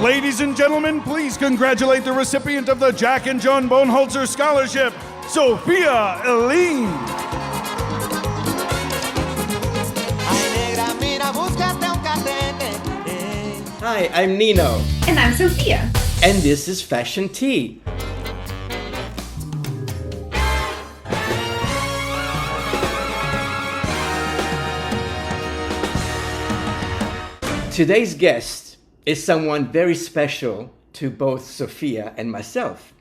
Ladies and gentlemen, please congratulate the recipient of the Jack and Joan Boneholzer Scholarship, Sophia Eileen. Hi, I'm Nino. And I'm Sophia. And this is Fashion Tea. Today's guest is someone very special to both Sophia and myself.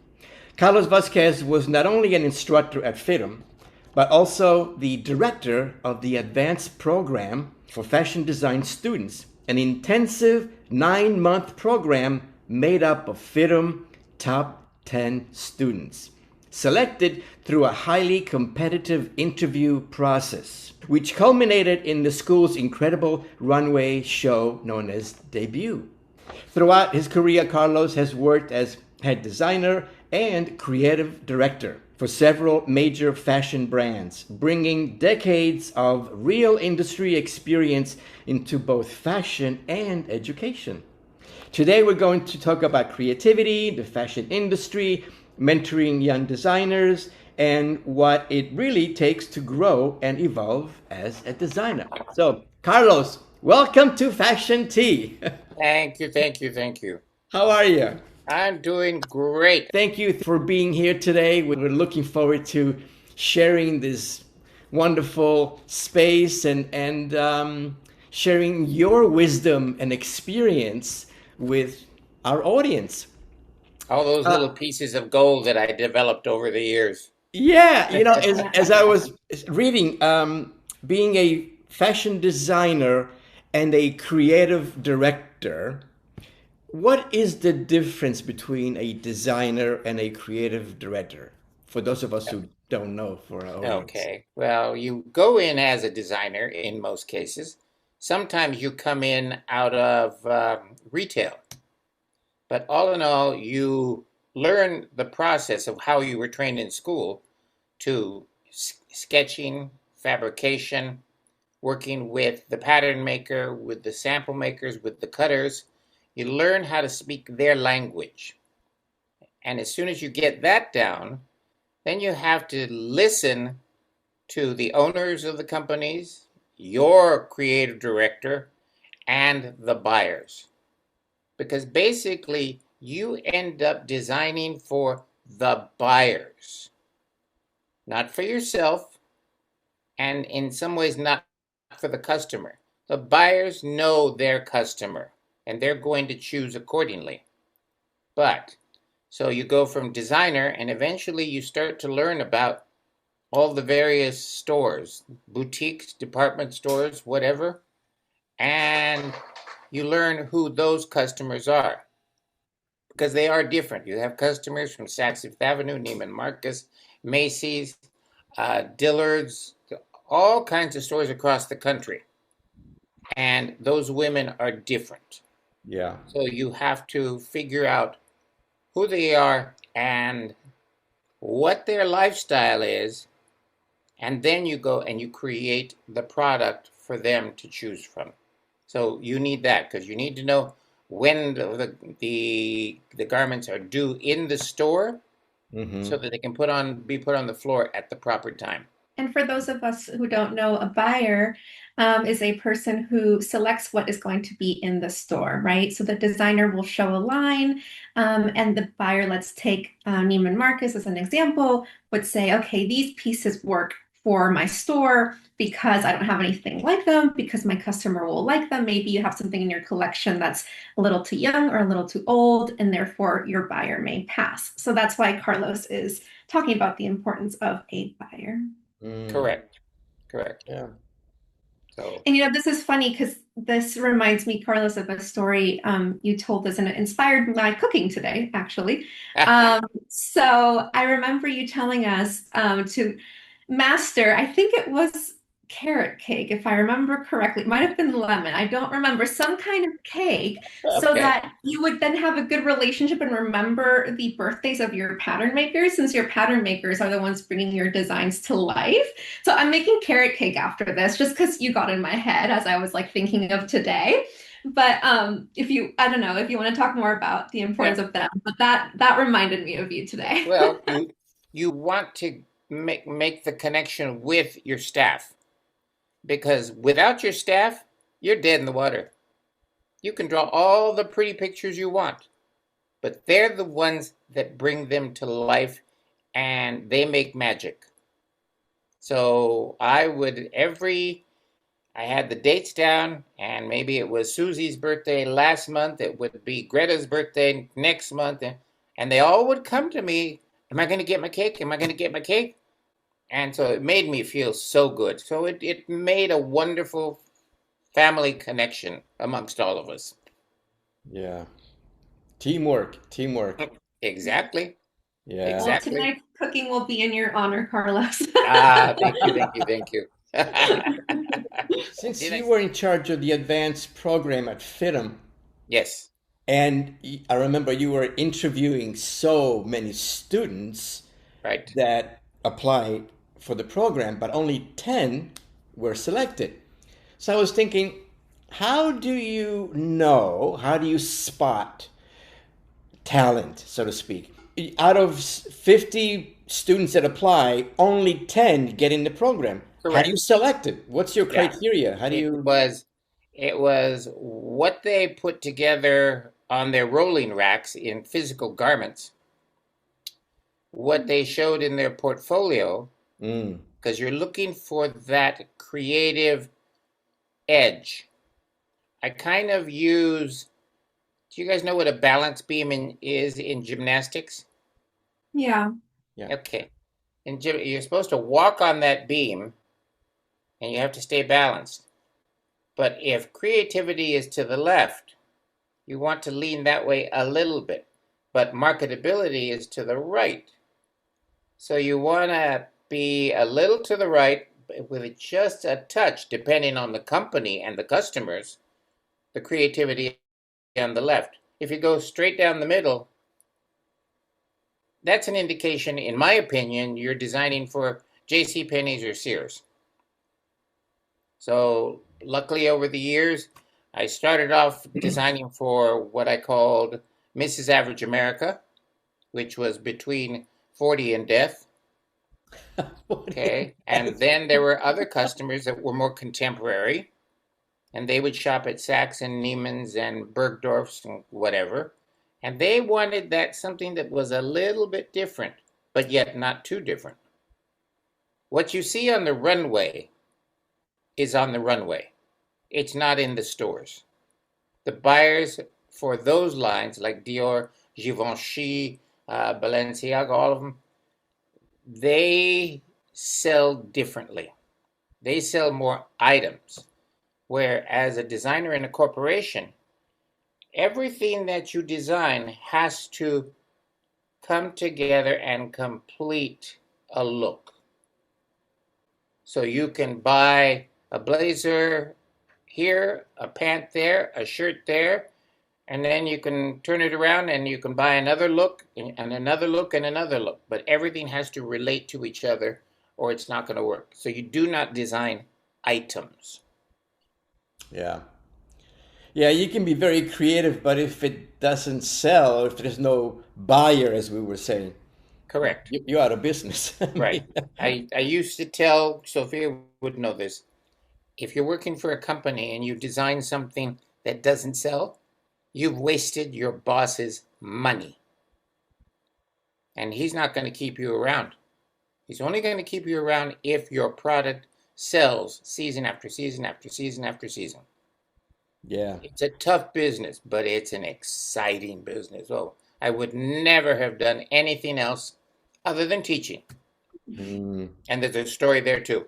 Carlos Vazquez was not only an instructor at FIDM, but also the director of the Advanced Program for Fashion Design Students, an intensive 9-month program made up of FIDM top 10 students, selected through a highly competitive interview process, which culminated in the school's incredible runway show known as Debut. Throughout his career, Carlos has worked as head designer and creative director for several major fashion brands, bringing decades of real industry experience into both fashion and education. Today, we're going to talk about creativity, the fashion industry, mentoring young designers, and what it really takes to grow and evolve as a designer. So, Carlos, welcome to Fashion Tea. Thank you. How are you? I'm doing great. Thank you for being here today. We're looking forward to sharing this wonderful space and sharing your wisdom and experience with our audience. All those little pieces of gold that I developed over the years. Yeah, as I was reading, being a fashion designer and a creative director, what is the difference between a designer and a creative director? For those of us who don't know, for our audience. Okay, well, you go in as a designer in most cases. Sometimes you come in out of retail. But all in all, you learn the process of how you were trained in school to sketching, fabrication, working with the pattern maker, with the sample makers, with the cutters. You learn how to speak their language. And as soon as you get that down, then you have to listen to the owners of the companies, your creative director, and the buyers. Because basically, you end up designing for the buyers, not for yourself, and in some ways not for the customer. The buyers know their customer, and they're going to choose accordingly. But, so you go from designer, and eventually you start to learn about all the various stores, boutiques, department stores, whatever, and you learn who those customers are, because they are different. You have customers from Saks Fifth Avenue, Neiman Marcus, Macy's, Dillard's, all kinds of stores across the country. And those women are different. Yeah. So you have to figure out who they are and what their lifestyle is. And then you go and you create the product for them to choose from. So you need that, because you need to know when the garments are due in the store, so that they can be put on the floor at the proper time. And for those of us who don't know, a buyer is a person who selects what is going to be in the store, right? So the designer will show a line, and the buyer, let's take Neiman Marcus as an example, would say, okay, these pieces work for my store because I don't have anything like them, because my customer will like them. Maybe you have something in your collection that's a little too young or a little too old, and therefore your buyer may pass. So that's why Carlos is talking about the importance of a buyer. Correct. Yeah. So, And this is funny because this reminds me, Carlos, of a story you told us, and it inspired my cooking today, actually. So I remember you telling us to master, I think it was carrot cake, if I remember correctly. It might have been lemon. I don't remember. Some kind of cake so Okay. that you would then have a good relationship and remember the birthdays of your pattern makers, since your pattern makers are the ones bringing your designs to life. So I'm making carrot cake after this just because you got in my head as I was like thinking of today. But if you, I don't know, if you want to talk more about the Yeah. importance of them, but that reminded me of you today. Well, you want to make the connection with your staff, because without your staff, you're dead in the water. You can draw all the pretty pictures you want, but they're the ones that bring them to life, and they make magic. So I had the dates down, and maybe it was Susie's birthday last month. It would be Greta's birthday next month, and they all would come to me. Am I going to get my cake? Am I going to get my cake? And so it made me feel so good. So it made a wonderful family connection amongst all of us. Yeah. Teamwork, teamwork. Exactly. Yeah. Well, Exactly. tonight's cooking will be in your honor, Carlos. Ah, thank you, thank you, thank you. Since Did I? you were in charge of the advanced program at FIDM, Yes, and I remember you were interviewing so many students right. that applied for the program, but only 10 were selected. So I was thinking, how do you spot talent, so to speak? Out of 50 students that apply, only 10 get in the program. How do you Correct. select it? What's your Yeah. criteria? How do It you? was it was what they put together on their rolling racks in physical garments, what they showed in their portfolio, Mm, because you're looking for that creative edge. I kind of use, do you guys know what a balance beam is in gymnastics? Yeah. yeah. Okay. In gym, you're supposed to walk on that beam and you have to stay balanced. But if creativity is to the left, you want to lean that way a little bit. But marketability is to the right. So you want to be a little to the right with just a touch, depending on the company and the customers, the creativity on the left. If you go straight down the middle, that's an indication, in my opinion, you're designing for J.C. Penney's or Sears. So luckily over the years, I started off designing for what I called Mrs. Average America, which was between 40 and death. Okay. And then there were other customers that were more contemporary, and they would shop at Saks and Neiman's and Bergdorf's and whatever. And they wanted that something that was a little bit different, but yet not too different. What you see on the runway is on the runway. It's not in the stores. The buyers for those lines, like Dior, Givenchy, Balenciaga, all of them, they sell differently. They sell more items. Where as a designer in a corporation, everything that you design has to come together and complete a look. So you can buy a blazer here, a pant there, a shirt there, and then you can turn it around and you can buy another look and another look and another look. But everything has to relate to each other or it's not going to work. So you do not design items. Yeah. Yeah, you can be very creative, but if it doesn't sell, if there's no buyer, as we were saying, Correct. you're out of business. I Right. mean, I used to tell, Sophia would know this, if you're working for a company and you design something that doesn't sell, you've wasted your boss's money. And he's not going to keep you around. He's only going to keep you around if your product sells season after season after season after season. yeah. It's a tough business, but it's an exciting business. Oh, I would never have done anything else other than teaching. Mm. And there's a story there too.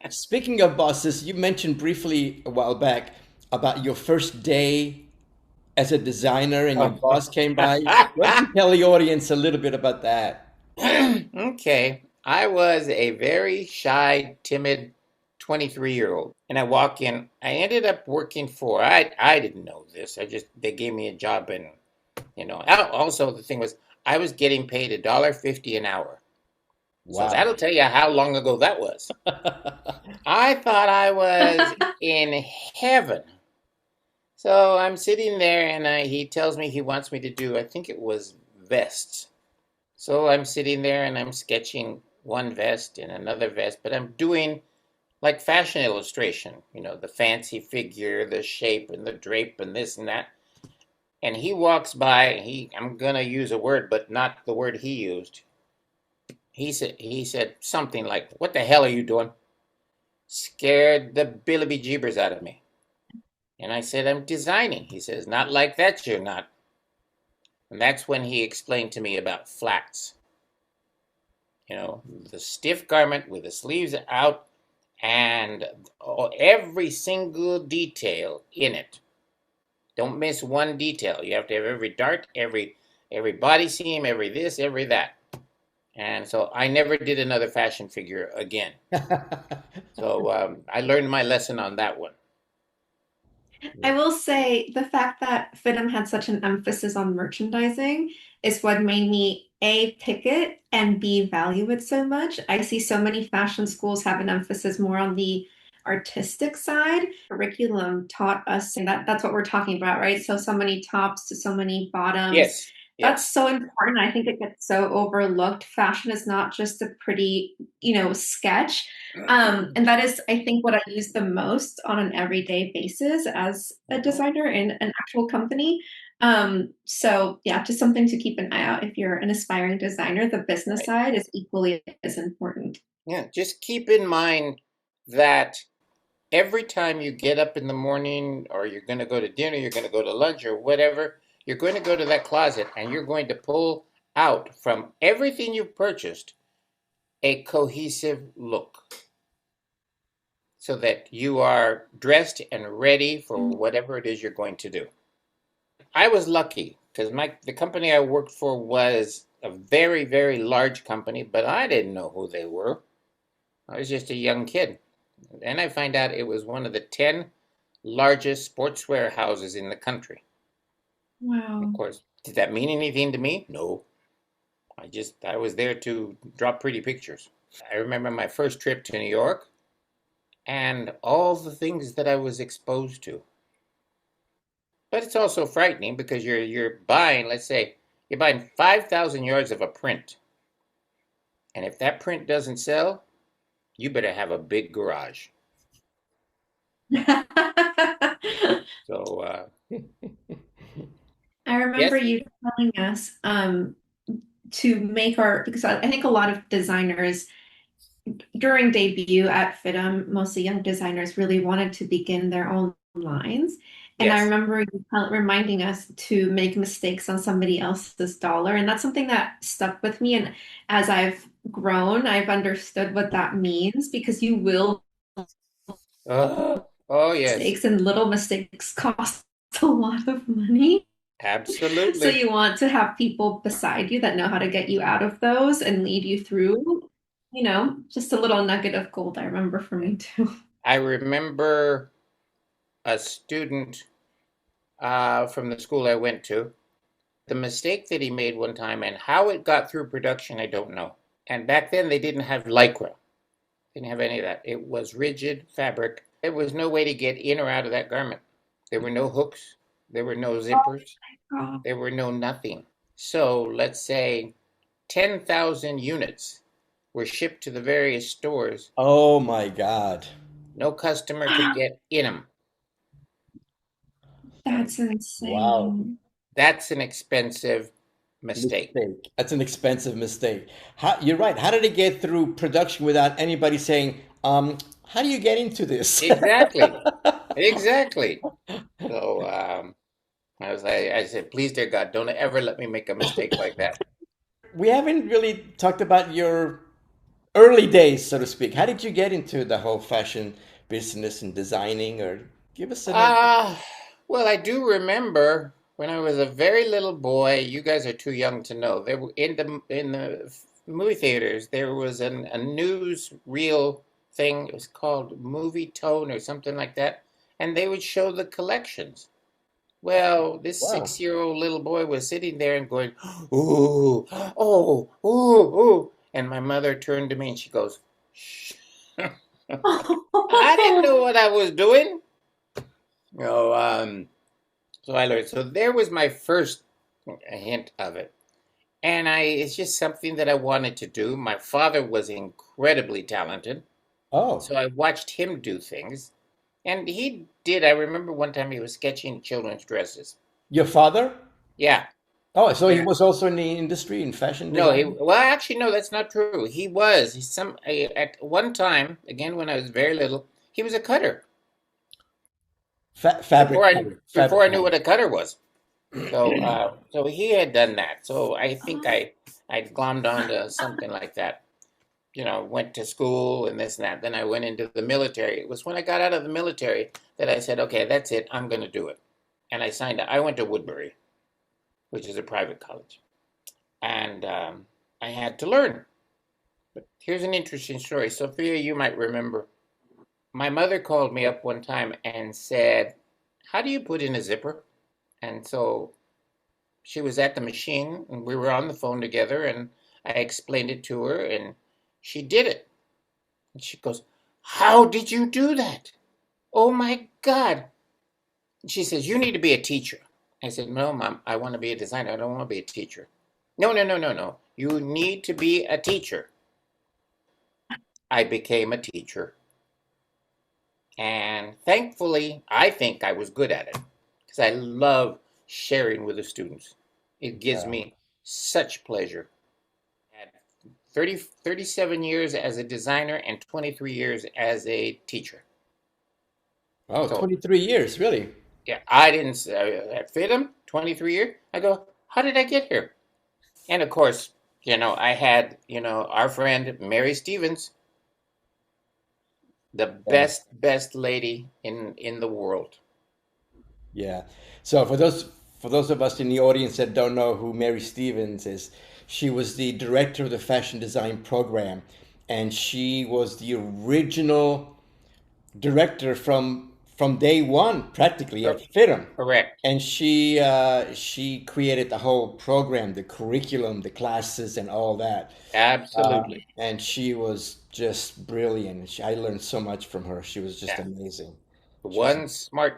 Speaking of bosses, you mentioned briefly a while back about your first day as a designer and your boss came by. Why don't you tell the audience a little bit about that? Okay. I was a very shy, timid 23-year-old. And I walk in. I ended up working for, I didn't know this. They gave me a job, and, also the thing was, I was getting paid $1.50 an hour. So Wow. that'll tell you how long ago that was. I thought I was in heaven. So I'm sitting there, and he tells me he wants me to do, I think it was vests. So I'm sitting there, and I'm sketching one vest and another vest, but I'm doing like fashion illustration, the fancy figure, the shape and the drape and this and that. And he walks by, I'm going to use a word, but not the word he used. He said something like, "What the hell are you doing?" Scared the billy jeebers out of me. And I said, "I'm designing." He says, "Not like that, you're not." And that's when he explained to me about flats. The stiff garment with the sleeves out and every single detail in it. Don't miss one detail. You have to have every dart, every body seam, every this, every that. And so I never did another fashion figure again. So I learned my lesson on that one. I will say the fact that FIDM had such an emphasis on merchandising is what made me A, pick it, and B, value it so much. I see so many fashion schools have an emphasis more on the artistic side. Curriculum taught us, and that's what we're talking about, right? So many tops to so many bottoms. Yes. That's so important. I think it gets so overlooked. Fashion is not just a pretty, sketch. And that is, I think, what I use the most on an everyday basis as a designer in an actual company. So yeah, just something to keep an eye out. If you're an aspiring designer, the business side is equally as important. Yeah, just keep in mind that every time you get up in the morning, or you're going to go to dinner, you're going to go to lunch or whatever, you're going to go to that closet and you're going to pull out from everything you've purchased a cohesive look so that you are dressed and ready for whatever it is you're going to do. I was lucky because the company I worked for was a very, very large company, but I didn't know who they were. I was just a young kid. Then I find out it was one of the 10 largest sportswear houses in the country. Wow. Of course, did that mean anything to me? No. I was there to draw pretty pictures. I remember my first trip to New York and all the things that I was exposed to. But it's also frightening because you're buying, let's say, you're buying 5,000 yards of a print. And if that print doesn't sell, you better have a big garage. So I remember yes. you telling us to make because I think a lot of designers during debut at FIDM, mostly young designers, really wanted to begin their own lines. And I Yes. remember you reminding us to make mistakes on somebody else's dollar. And that's something that stuck with me. And as I've grown, I've understood what that means, because you will Oh, yes. mistakes, and little mistakes cost a lot of money. So Absolutely. you want to have people beside you that know how to get you out of those and lead you through, just a little nugget of gold, I remember, for me too. I remember a student from the school I went to. The mistake that he made one time, and how it got through production, I don't know. And back then they didn't have Lycra. Didn't have any of that. It was rigid fabric. There was no way to get in or out of that garment. There were no hooks. There were no zippers. Oh, There were no nothing. So let's say 10,000 units were shipped to the various stores. Oh my God. No customer could get in them. that's Wow. insane. That's an expensive mistake. That's an expensive mistake. You're right. How did it get through production without anybody saying, how do you get into this? Exactly. Exactly. So I said, please, dear God, don't ever let me make a mistake like that. We haven't really talked about your early days, so to speak. How did you get into the whole fashion business and designing, or give us Well, I do remember when I was a very little boy. You guys are too young to know. There in the movie theaters, there was a newsreel thing. It was called Movie Tone or something like that. And they would show the collections. Well, this Wow. 6-year-old little boy was sitting there and going, ooh, oh, ooh, ooh. And my mother turned to me and she goes, shh. I didn't know what I was doing. So I learned. So there was my first hint of it. And it's just something that I wanted to do. My father was incredibly talented. Oh, So I watched him do things. And he did. I remember one time he was sketching children's dresses. your father? Yeah. Oh, so he Yeah. was also in the industry in fashion No, design? well, actually, no, that's not true. He was. At one time, again, when I was very little, he was a cutter. Fabric cutter. Before Fabric I knew cutter. what a cutter was. So he had done that. So I think I'd glommed onto something like that. Went to school and this and that. Then I went into the military. It was when I got out of the military that I said, okay, that's it. I'm going to do it. And I signed up. I went to Woodbury, which is a private college. And I had to learn. But here's an interesting story. Sophia, you might remember. My mother called me up one time and said, how do you put in a zipper? And so she was at the machine and we were on the phone together and I explained it to her and she did it. And she goes, how did you do that? Oh my God. And she says, you need to be a teacher. I said, no, Mom, I want to be a designer. I don't want to be a teacher. No, no, no, no, no. You need to be a teacher. I became a teacher. And thankfully, I think I was good at it because I love sharing with the students. It gives Yeah. me such pleasure. I had 37 years as a designer and 23 years as a teacher. Oh, So, 23 years, really? yeah, I didn't at FIDM, 23 years. I go, how did I get here? And of course, I had, our friend Mary Stevens, the Yeah. best lady in the world. Yeah. So for those of us in the audience that don't know who Mary Stevens is, she was the director of the fashion design program, and she was the original director from day one, practically at FIDM. Correct. And she created the whole program, the curriculum, the classes, and all that. Absolutely. And she was just brilliant. I learned so much from her. She was just Yeah. amazing. She was, One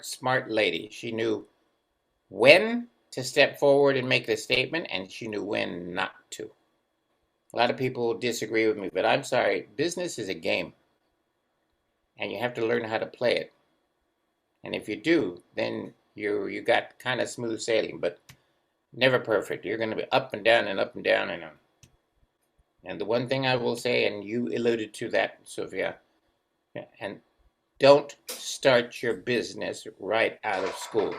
smart lady. She knew when to step forward and make the statement, and she knew when not to. A lot of people disagree with me, but I'm sorry. Business is a game, and you have to learn how to play it. And if you do, then you got kind of smooth sailing, but never perfect. You're going to be up and down and up and down and the one thing I will say, and you alluded to that, Sophia, and don't start your business right out of school.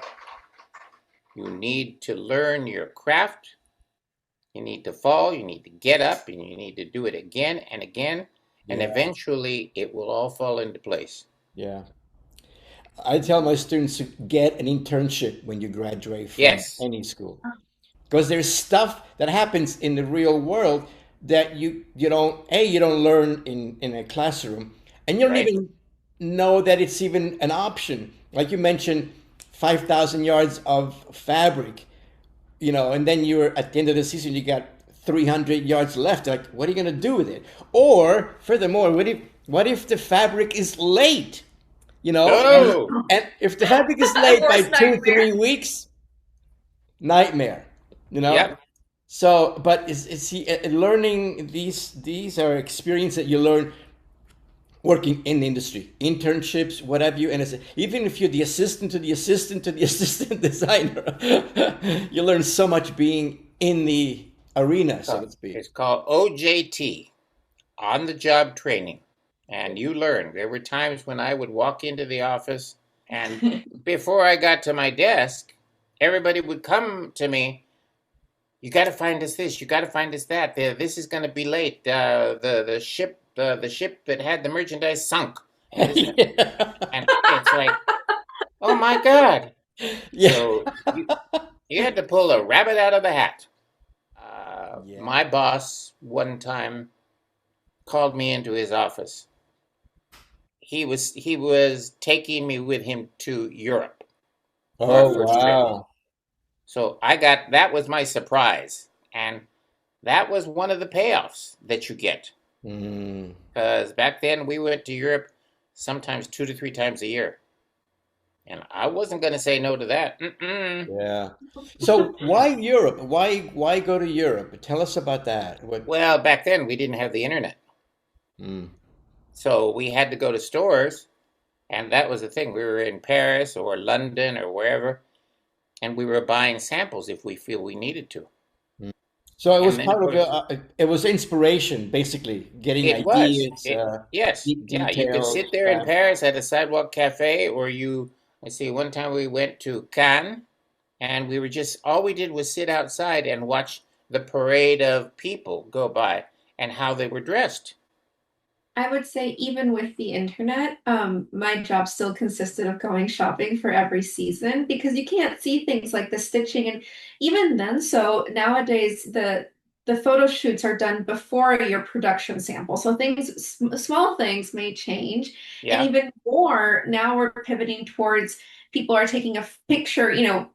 You need to learn your craft. You need to fall, you need to get up, and you need to do it again and again, and yeah, eventually it will all fall into place. yeah. I tell my students to get an internship when you graduate from Yes, any school, because there's stuff that happens in the real world that you don't learn in a classroom, and you don't right, even know that it's even an option. Like you mentioned, 5,000 yards of fabric, and then you're at the end of the season, you got 300 yards left. Like, what are you gonna do with it? Or furthermore, what if the fabric is late? And oh, if the fabric is late by Worst 2 3 weeks, nightmare. You know. yep, So, but learning these are experience that you learn working in the industry, internships, what have you, and even if you're the assistant to the assistant to the assistant designer, you learn so much being in the arena, so to speak. it's called OJT, on the job training. And you learn. There were times when I would walk into the office, and before I got to my desk, everybody would come to me. You got to find us this. You got to find us that. This is going to be late. The ship that had the merchandise sunk. And, and it's like, oh my God! Yeah. So you had to pull a rabbit out of the hat. Yeah. My boss one time called me into his office. he was taking me with him to Europe for our Oh, first trip. wow. So that was my surprise, and that was one of the payoffs that you get. Mm. Because back then we went to Europe sometimes 2 to 3 times a year, and I wasn't going to say no to that. Mm-mm. Yeah. So why Europe? Why go to Europe? Tell us about that. What? Well, back then we didn't have the internet, Mm. so we had to go to stores, and that was the thing. We were in Paris or London or wherever, and we were buying samples if we feel we needed to. So it was And then, of part of course, it was inspiration, basically, getting it was. ideas, Yes, yeah. You could details. sit there in Paris at a sidewalk cafe, or let's see. One time we went to Cannes, and we were just all we did was sit outside and watch the parade of people go by and how they were dressed. I would say even with the internet, my job still consisted of going shopping for every season because you can't see things like the stitching and even then. So nowadays the photo shoots are done before your production sample. So small things may change, and Yeah, even more now we're pivoting towards people are taking a picture,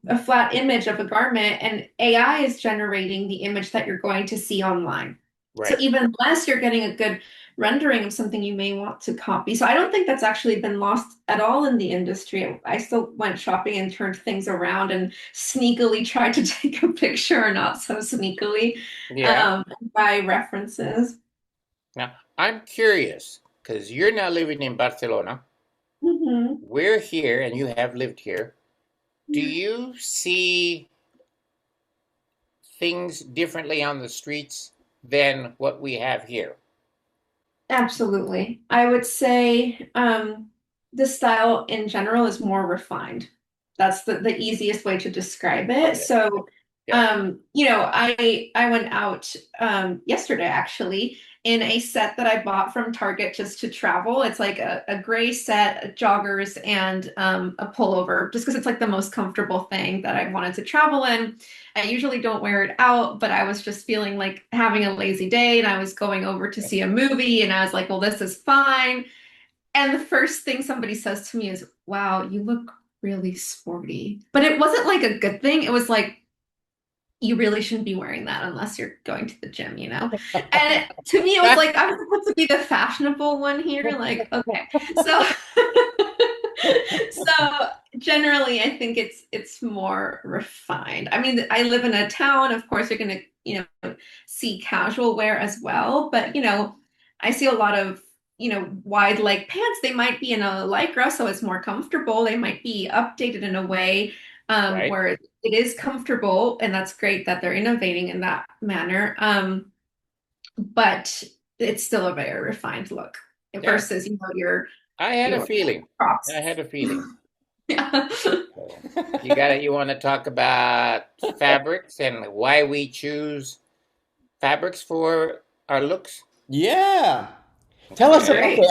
a flat image of a garment, and AI is generating the image that you're going to see online. So right. even less, you're getting a good rendering of something you may want to copy. So I don't think that's actually been lost at all in the industry. I still went shopping and turned things around and sneakily tried to take a picture or not so sneakily Yeah. by references. Now, I'm curious because you're now living in Barcelona. Hmm. We're here, and you have lived here. Do you see things differently on the streets than what we have here? Absolutely. I would say the style in general is more refined. That's the easiest way to describe it. Okay. So, Yeah. I went out yesterday actually in a set that I bought from Target just to travel. It's like a gray set, joggers, and a pullover, just because it's like the most comfortable thing that I wanted to travel in. I usually don't wear it out, but I was just feeling like having a lazy day and I was going over to see a movie and I was like, well, this is fine. And the first thing somebody says to me is, wow, you look really sporty. But it wasn't like a good thing. It was like, you really shouldn't be wearing that unless you're going to the gym, you know? And to me, it was like, I'm supposed to be the fashionable one here. Like, okay. So so generally I think it's more refined. I mean, I live in a town, of course you're gonna, see casual wear as well, but I see a lot of, wide leg pants. They might be in a lycra, so it's more comfortable. They might be updated in a way Right. where it is comfortable, and that's great that they're innovating in that manner. But it's still a very refined look Yeah. versus, your I had a your feeling. I props. had a feeling. Yeah. So you want to talk about fabrics and why we choose fabrics for our looks? Yeah. Tell us about. Okay. Okay, Great.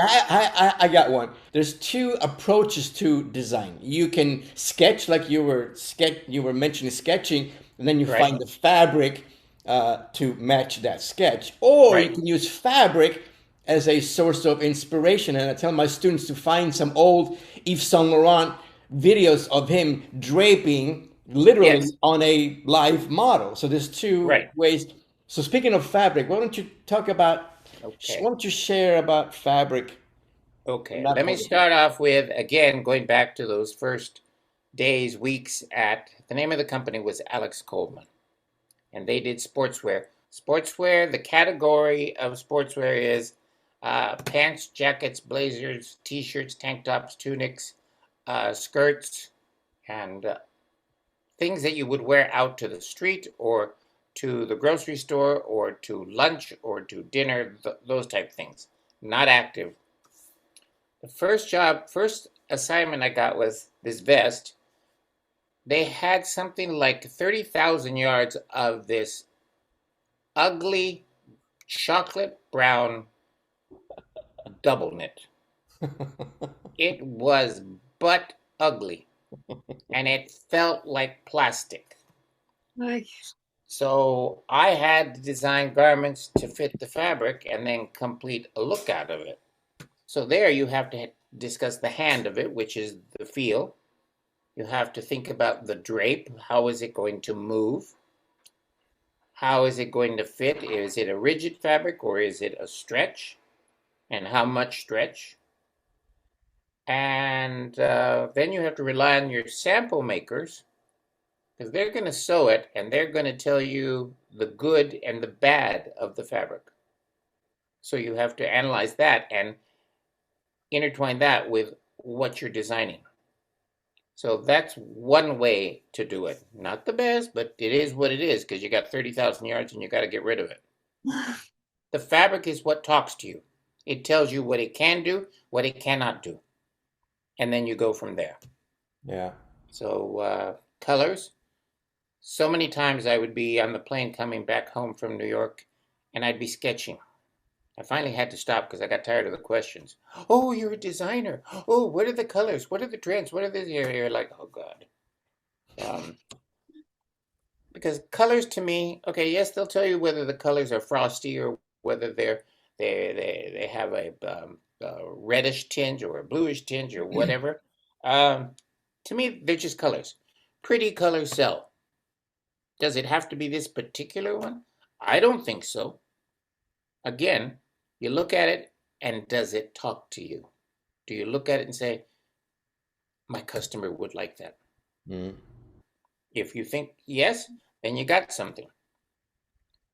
I got one. There's two approaches to design. You can sketch like you were mentioning sketching, and then you Right. find the fabric to match that sketch, or you Right. can use fabric as a source of inspiration. And I tell my students to find some old Yves Saint Laurent videos of him draping literally Yes. on a live model. So there's two Right. ways. So speaking of fabric, why don't you talk about? Okay. Why don't you share about fabric in Okay. that Let me point of start off with again going back to those first days, weeks at the name of the company was Alex Coleman, and they did sportswear. Sportswear, the category of sportswear is pants, jackets, blazers, t-shirts, tank tops, tunics, skirts, and things that you would wear out to the street or to the grocery store or to lunch or to dinner, those type of things. Not active. The first assignment I got was this vest. They had something like 30,000 yards of this ugly chocolate brown double knit. It was butt ugly and it felt like plastic. Nice. So I had to design garments to fit the fabric and then complete a look out of it. So there you have to discuss the hand of it, which is the feel. You have to think about the drape. How is it going to move? How is it going to fit? Is it a rigid fabric or is it a stretch? And how much stretch? And then you have to rely on your sample makers, because they're going to sew it and they're going to tell you the good and the bad of the fabric. So you have to analyze that and intertwine that with what you're designing. So that's one way to do it. Not the best, but it is what it is, because you got 30,000 yards and you got to get rid of it. The fabric is what talks to you. It tells you what it can do, what it cannot do. And then you go from there. Yeah. So colors. So many times I would be on the plane coming back home from New York and I'd be sketching. I finally had to stop because I got tired of the questions. Oh, you're a designer. Oh, what are the colors? What are the trends? What are the... You're like, oh, God. Because colors to me, okay, yes, they'll tell you whether the colors are frosty or whether they have a reddish tinge or a bluish tinge or whatever. To me, they're just colors. Pretty colors sell. Does it have to be this particular one? I don't think so. Again, you look at it and does it talk to you? Do you look at it and say, my customer would like that? Mm. If you think yes, then you got something.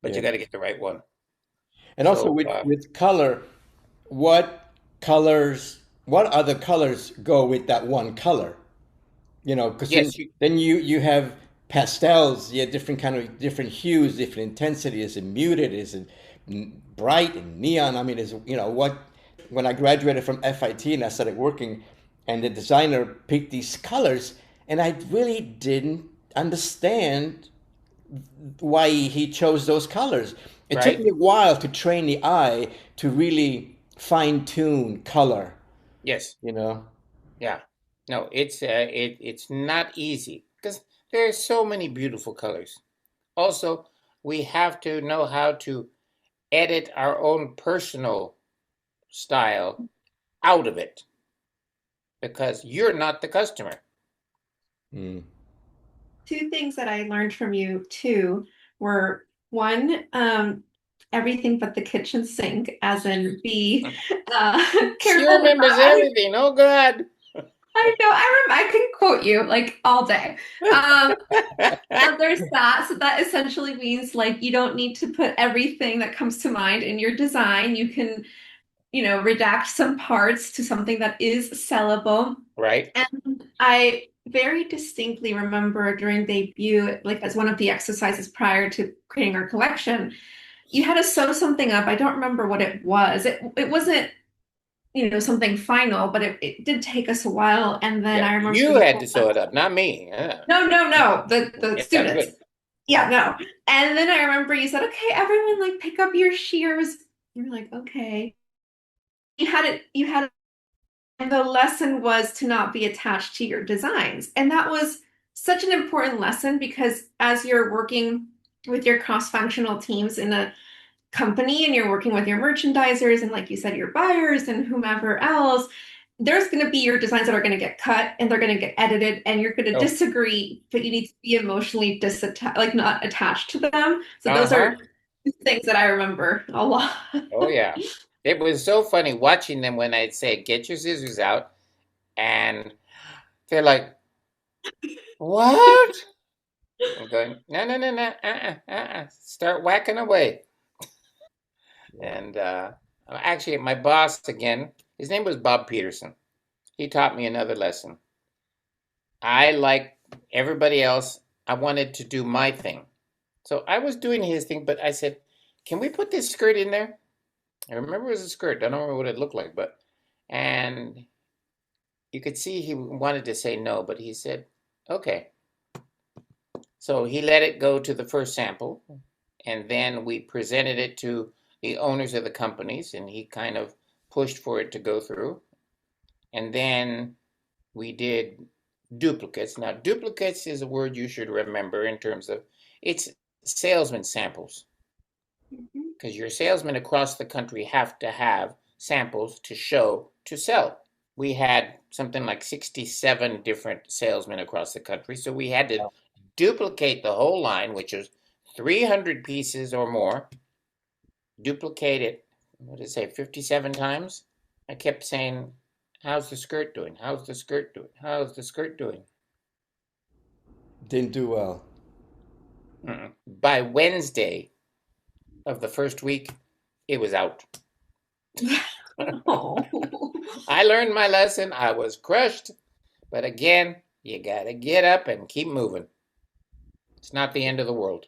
But you got to get the right one. And so, also with color, what other colors go with that one color? You know, because then you have pastels, you have different hues, different intensity. Is it muted? Is it bright and neon? I mean, when I graduated from FIT and I started working, and the designer picked these colors, and I really didn't understand why he chose those colors. It took me a while to train the eye to really fine-tune color. Yes. You know? Yeah. No, it's not easy because there are so many beautiful colors. Also, we have to know how to edit our own personal style out of it, because you're not the customer. Mm. Two things that I learned from you too were, one, everything but the kitchen sink, as in be careful. She remembers everything. Oh God. I know. I can quote you like all day. And there's that. So that essentially means like you don't need to put everything that comes to mind in your design. You can, redact some parts to something that is sellable. Right. And I very distinctly remember during debut, like as one of the exercises prior to creating our collection, you had to sew something up. I don't remember what it was. It wasn't, something final, but it did take us a while. And then I remember you had to sew it up, not me. Yeah. No. The students. Good. Yeah, no. And then I remember you said, okay, everyone like pick up your shears. You're like, okay. You had it, and the lesson was to not be attached to your designs. And that was such an important lesson, because as you're working with your cross-functional teams in a company and you're working with your merchandisers and, like you said, your buyers and whomever else, there's going to be your designs that are going to get cut and they're going to get edited, and you're going to disagree, but you need to be emotionally not attached to them. So those are things that I remember a lot. Oh yeah. It was so funny watching them when I'd say, get your scissors out, and they're like, what? I'm going, no, start whacking away. And actually, my boss again, his name was Bob Peterson. He taught me another lesson. I, like everybody else, I wanted to do my thing. So I was doing his thing, but I said, can we put this skirt in there? I remember it was a skirt. I don't remember what it looked like, and you could see he wanted to say no, but he said, okay. So he let it go to the first sample, and then we presented it to the owners of the companies, and he kind of pushed for it to go through. And then we did duplicates. Now, duplicates is a word you should remember in terms of, it's salesman samples. Because your salesmen across the country have to have samples to show to sell. we had something like 67 different salesmen across the country. So we had to duplicate the whole line, which is 300 pieces or more, duplicate it, what did it say, 57 times? I kept saying, how's the skirt doing? How's the skirt doing? How's the skirt doing? Didn't do well. By Wednesday of the first week, it was out. Oh. I learned my lesson. I was crushed. But again, you got to get up and keep moving. It's not the end of the world.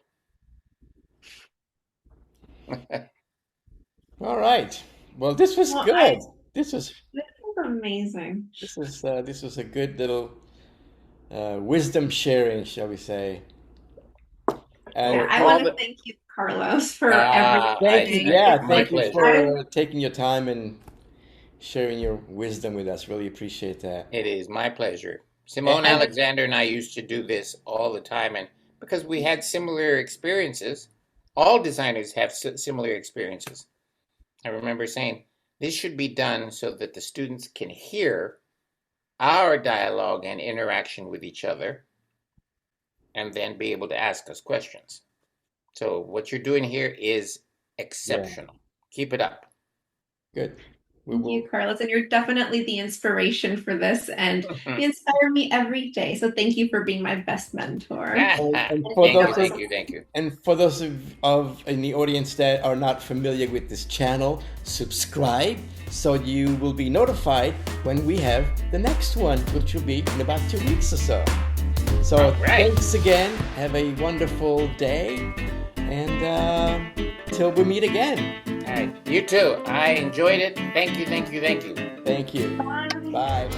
All right. Well, this was Well, good. This This is amazing. was a good little wisdom sharing, shall we say? And For I all want to the- thank you, Carlos, for Ah, thank you. everything. Yeah, My thank you pleasure. for taking your time and sharing your wisdom with us. Really appreciate that. It is my pleasure. Simone And- Alexander and I used to do this all the time, and because we had similar experiences, all designers have similar experiences. I remember saying, this should be done so that the students can hear our dialogue and interaction with each other, and then be able to ask us questions. So what you're doing here is exceptional. Keep it up. Good. We Thank will. you, Carlos. And you're definitely the inspiration for this, and you inspire me every day. So thank you for being my best mentor. And for Thank you, those thank you, thank you. And for those of in the audience that are not familiar with this channel, subscribe so you will be notified when we have the next one, which will be in about 2 weeks or so. So All right. thanks again. Have a wonderful day, and till we meet again. All right, you too. I enjoyed it. Thank you, thank you, thank you. Thank you. Bye. Bye.